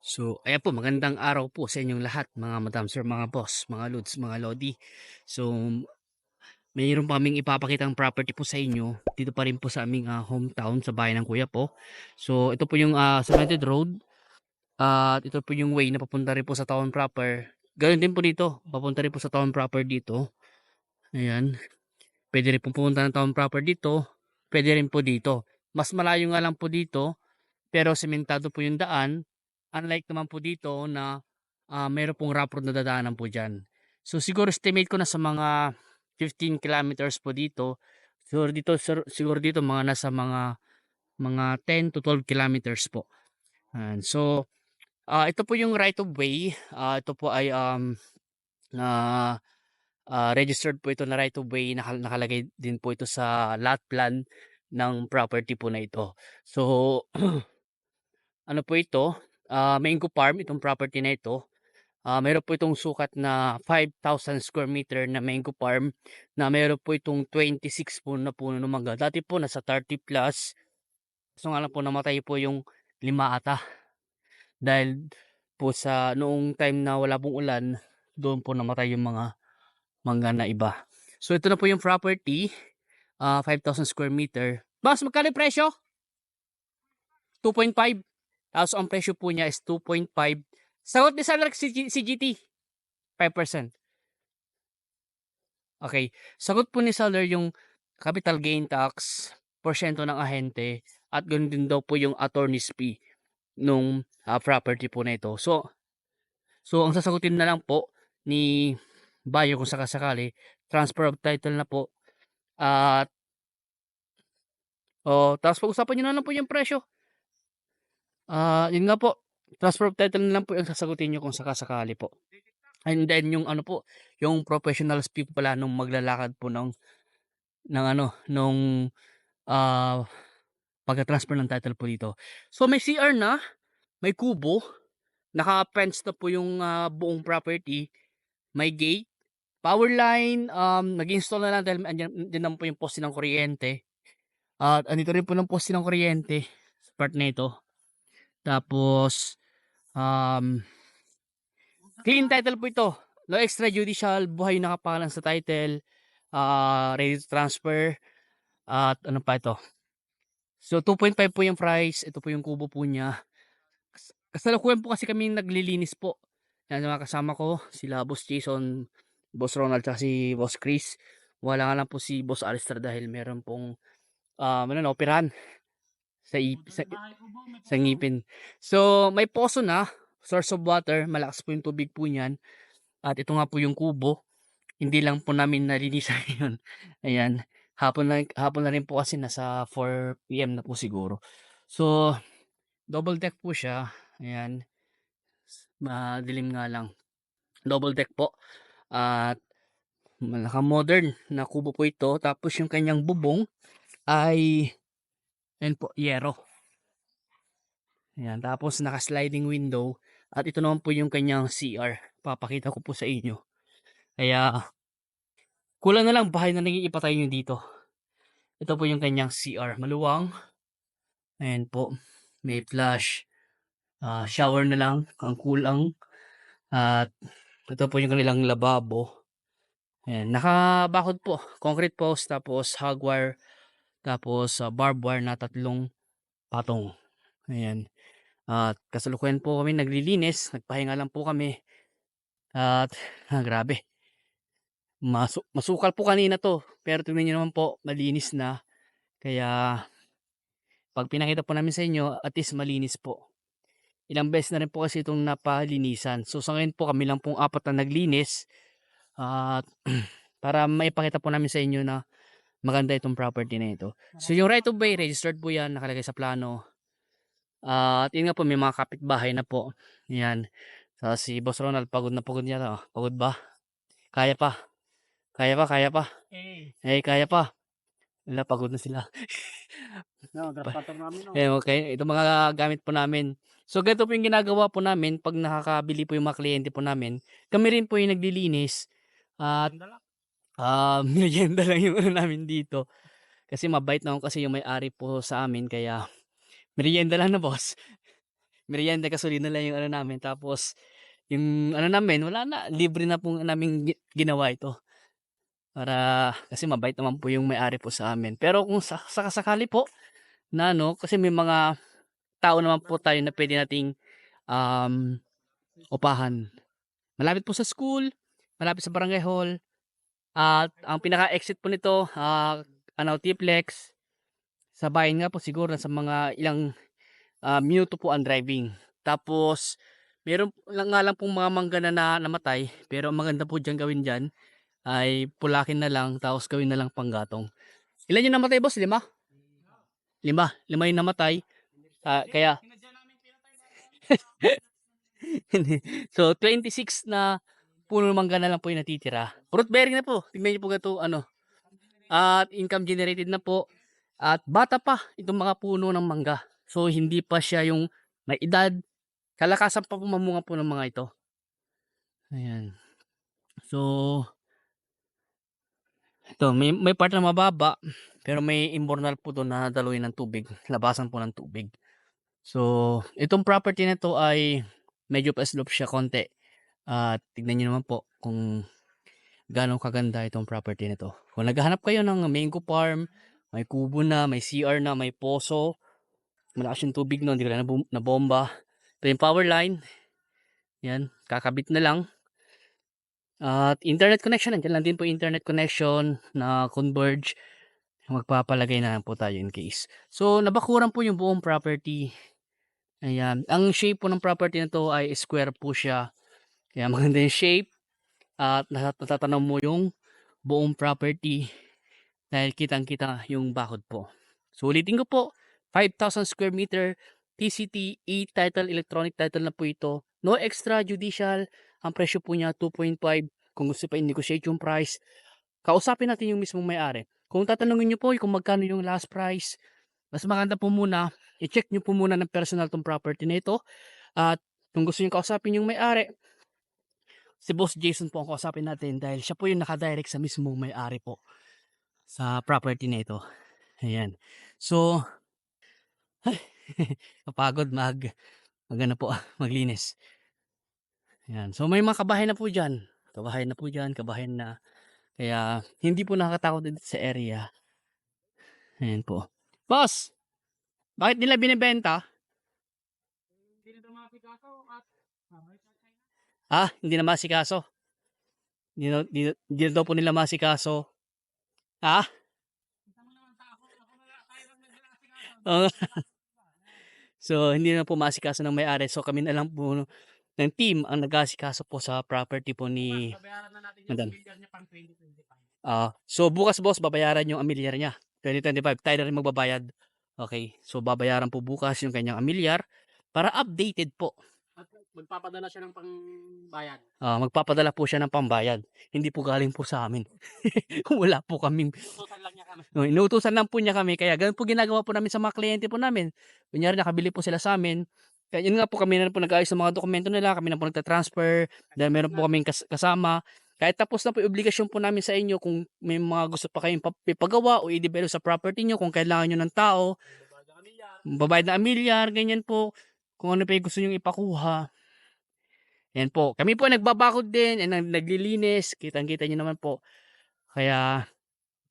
So, ayan po, magandang araw po sa inyong lahat, mga madam, sir, mga boss, mga lods, mga lodi. So, mayroon pa kaming ipapakitang property po sa inyo dito pa rin po sa aming hometown sa bayan ng kuya po. So, ito po yung cemented road at ito po yung way na papunta rin po sa town proper. Ganoon din po dito, papunta rin po sa town proper dito. Ayan, pwede rin po pumunta ng town proper dito, pwede rin po dito. Mas malayo nga lang po dito, pero sementado po yung daan. Unlike naman po dito na meron pong rough road na dadaanan po dyan. So siguro estimate ko na sa mga 15 kilometers po dito. Siguro dito mga nasa mga 10 to 12 kilometers po. And so ito po yung right of way. Ito po ay na registered po ito na right of way. Nakalagay din po ito sa lot plan ng property po na ito. So ano po ito? Mango Farm itong property na ito. Meron po itong sukat na 5,000 square meter na mango farm na meron po itong 26 po na puno ng mangga. Dati po nasa 30 plus. So nga lang po namatay po yung 5 ata. Dahil po sa noong time na wala pong ulan, doon po namatay yung mga mangga na iba. So ito na po yung property. 5,000 square meter. Boss, magkano yung presyo? 2.5. Tapos ang presyo po niya is 2.5. Sagot ni Salar si GT. 5%. Okay. Sagot po ni seller yung capital gain tax, porsyento ng ahente, at ganoon din daw po yung attorney's fee nung property po na ito. So ang sasagutin na lang po ni buyer kung sakasakali, transfer of title na po. At tapos pag-usapan niyo na lang po yung presyo. Yun nga po, transfer of title na lang po yung sasagutin niyo kung sakasakali po. And then yung ano po, yung professional fee pala nung maglalakad po nung pagka-transfer ng title po dito. So may CR na, may kubo, naka-fence na po yung buong property, may gate, power line, nag-install na lang dahil andyan din naman po yung poste ng kuryente. At andito rin po ng poste ng kuryente sa part na ito. Tapos, clean title po ito. No extrajudicial, buhay nakapangalan sa title, ready to transfer, at ano pa ito. So 2.5 po yung price, ito po yung kubo po niya. Kasalukuyan po kasi kami naglilinis po. Yan yung mga kasama ko, sila Boss Jason, Boss Ronald, at si Boss Chris. Wala nga lang po si Boss Alistair dahil meron pong operahan sa ngipin. So may poso na, source of water, malakas po yung tubig po niyan. At ito nga po yung kubo. Hindi lang po namin nalinisan yun. Ayan. Hapon na rin po kasi nasa 4 PM na po siguro. So, double deck po siya. Ayan. Madilim nga lang. Double deck po. At naka-modern na kubo po ito. Tapos yung kanyang bubong ay ayan po, yero. Ayan. Tapos naka-sliding window. At ito naman po yung kanyang CR. Papakita ko po sa inyo. Kaya kulang na lang bahay na naging ipatay nyo dito. Ito po yung kanyang CR. Maluwang. Ayan po. May flush. Shower na lang. Ang kulang. At ito po yung kanilang lababo. Ayan. Nakabakod po. Concrete post. Tapos hog wire. Tapos barbed wire na 3 patong. Ayan. At kasalukuyan po kami naglilinis. Nagpahinga lang po kami. At grabe. Masukal po kanina to. Pero tingnan nyo naman po. Malinis na. Kaya pag pinakita po namin sa inyo, at least malinis po. Ilang beses na rin po kasi itong napalinisan. So sa ngayon po kami lang pong 4 na naglinis. At para maipakita po namin sa inyo na maganda itong property na ito. So yung right of way, registered po yan, nakalagay sa plano. At yun nga po, may mga kapitbahay na po. Yan. So si Boss Ronald, pagod na pagod niya. Pagod ba? Kaya pa. Kaya pa. Kaya pa. Wala, pagod na sila. Okay, ito mga gamit po namin. So ganito po yung ginagawa po namin pag nakakabili po yung mga kliyente po namin. Kami rin po yung naglilinis. At merienda lang yung ano namin dito. Kasi mabait naman kasi yung may-ari po sa amin, kaya merienda lang na boss. Merienda gasolina lang yung ano namin tapos yung ano namin wala na, libre na po naming ginawa ito. Para kasi mabait naman po yung may-ari po sa amin. Pero kung sakasakali po na ano, kasi may mga tao naman po tayo na pwede nating um, upahan. Malapit po sa school, malapit sa barangay hall, at ang pinaka-exit po nito, ano, T-Flex. Sa bayan nga po siguro sa mga ilang minuto po ang driving. Tapos meron lang nga lang pong mga mangga na namatay, pero ang maganda po diyan gawin diyan ay pulakin na lang tapos gawin na lang panggatong. Ilan yung namatay boss? 5? 5, 5 yung namatay. Kaya so 26 na puno ng mangga na lang po yung natitira. Fruit bearing na po. Tingnan niyo po gato ano. At income generated na po. At bata pa itong mga puno ng mangga. So hindi pa siya yung may edad. Kalakasan pa po mamunga po ng mga ito. Ayan. So ito may part na mababa pero may imbornal po doon na daluyan ng tubig. Labasan po ng tubig. So itong property na to ay medyo pa-slope siya konti. At tignan niyo naman po kung gaano kaganda itong property nito. Kung naghahanap kayo ng mango farm, may kubo na, may CR na, may poso, malakas yung tubig no, hindi ko na bomba. Ito yung power line. Yan, kakabit na lang. At internet connection, nandiyan lang din po internet connection na converge. Magpapalagay na lang po tayo in case. So, nabakuran po yung buong property. Ayan. Ang shape po ng property na to ay square po siya. Kaya maganda yung shape. At natatanaw mo yung buong property dahil kitang-kita yung bakod po. So ulitin ko po, 5,000 square meter TCT e-title, electronic title na po ito. No extra judicial. Ang presyo po niya 2.5. Kung gusto pa i-negotiate yung price, kausapin natin yung mismong may-ari. Kung tatanungin niyo po kung magkano yung last price, mas maganda po muna, i-check niyo po muna ng personal tong property na ito. At kung gusto niyo kausapin yung may-ari, si Boss Jason po ang kausapin natin dahil siya po yung nakadirect sa mismong may-ari po sa property na ito. Ayan. So, kapagod magana po, maglinis. Ayan. So, may mga kabahay na po dyan. Kabahay na po dyan, kabahay na. Kaya, hindi po nakakatakot dito sa area. Ayan po. Boss, bakit nila binibenta? Hindi na masikaso. Hindi na daw po nila masikaso. Ah? Oo. So, hindi na po masikaso ng may-ari. So, kami na lang po ng team ang nag-asikaso po sa property po ni Madam. So, bukas boss, babayaran yung amilyar niya. 2025, tayo na rin magbabayad. Okay. So, babayaran po bukas yung kanyang amilyar para updated po. At magpapadala siya ng pangbayad. Magpapadala po siya ng pambayad. Hindi po galing po sa amin. Wala po kaming Utusan lang niya kami. inuutusan lang po niya kami. Kaya ganun po ginagawa po namin sa mga kliyente po namin. Kunyari nakabili po sila sa amin. Kaya yun nga po kami na po nag-ayos ng mga dokumento nila. Kami na po nagtatransfer. Dahil meron po kaming kasama. Kahit tapos na po yung obligasyon po namin sa inyo kung may mga gusto pa kayong ipagawa o i-develop sa property nyo, kung kailangan nyo ng tao, babayad na amilyar, ganyan po. Kung ano pa yung gusto nyo ipakuha. Yan po. Kami po nagbabakod din and naglilinis. Kitang-kita nyo naman po. Kaya,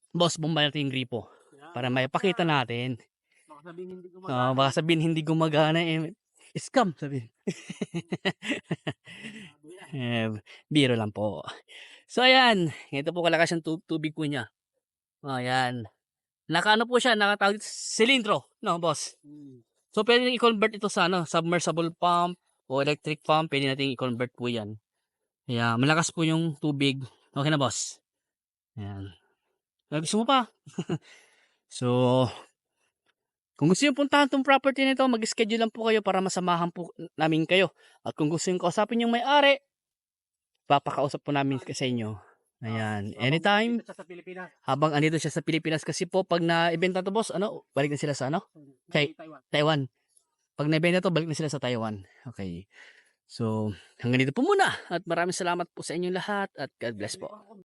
boss, bumbay natin yung gripo. Para maipakita natin. Baka sabihin hindi gumagana. Baka sabihin hindi gumagana. Scam, sabihin. Biro lang po. So, ayan. Ito po kalakas yung tubig po niya. Ayan. Nakaano po siya, nakatawag silindro. No, boss? So, pwede i-convert ito sa submersible pump o electric pump. Pwede natin i-convert po yan. Kaya, malakas po yung tubig. Okay na, boss? Ayan. Gusto mo pa? So, kung gusto nyo puntahan itong property nito, mag-schedule lang po kayo para masamahan po namin kayo. At kung gusto nyo kausapin yung may-ari, papakausap po namin sa inyo. Ayan. Anytime. Habang andito siya sa Pilipinas. Kasi po, pag na-ibenta to boss, balik na sila sa Taiwan. Pag na-ibenta to, balik na sila sa Taiwan. Okay. So, hanggang dito po muna. At maraming salamat po sa inyong lahat. At God bless po.